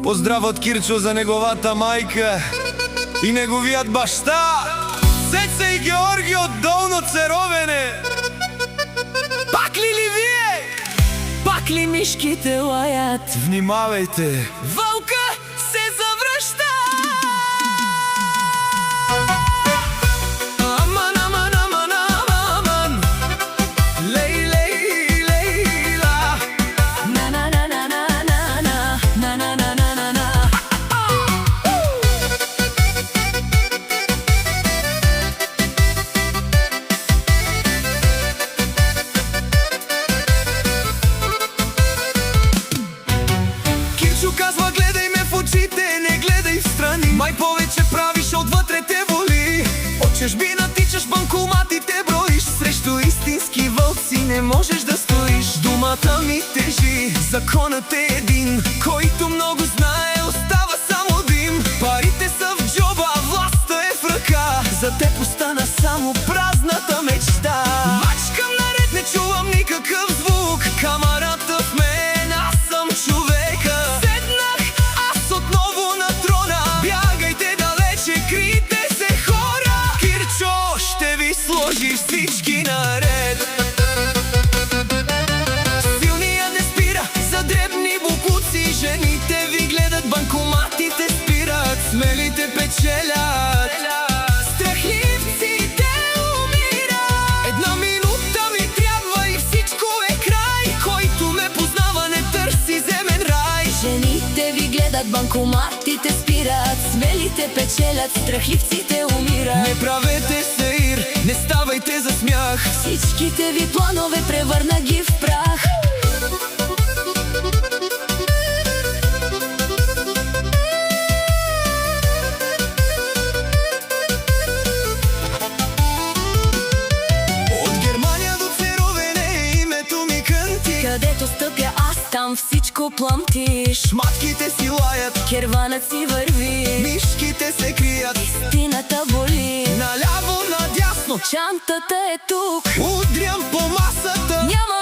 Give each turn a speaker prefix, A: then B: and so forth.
A: Поздрав от Кирчо за неговата майка и неговият баща Цеца и Георги от Долно Церовене. Пак ли вие?
B: Пак ли мишките лаят?
A: Внимавайте!
B: Вълка се завръща!
A: Аман, аман, аман, аман. Лей, лей, лейла.
B: На на на на на на на на на на на на.
A: Кирчо казва: гледай ме в очите, не гледай в страни. Май повече правиш, отвътре те боли. От чужбина тичаш, банкоматите броиш. Срещу истински вълци не можеш да стоиш. Думата ми тежи, законът е един. Който много знае, остава само дим. Парите са в джоба, властта е в ръка. За теб остана само празната мечта. Мачкам наред, не чувам никакъв звук. Камарата в мен, аз съм човека. Седнах аз отново на трона. Бягайте далече, крийте се хора. Кирчо ще ви сложи всички наред. Силният не спира за дребни бокуци. Жените ви гледат, банкоматите спират. Смелите печелят, страхливците умират. Една минута ми трябва и всичко е край. Който ме познава, не търси земен рай.
B: Жените ви гледат, банкоматите спират. Смелите печелят, страхливците умират.
A: Не правете сеир, не ставайте за смях.
B: Всичките ви планове превърна ги в прах.
A: От Германия до Церовене името ми кънти.
B: Където стъпя аз, там всичко плъмти.
A: Шматките си лаят,
B: Керванът си върви,
A: мишките се крият.
B: истината боли.
A: Наляво, надясно,
B: Чантата е тук,
A: удрям по масата.
B: няма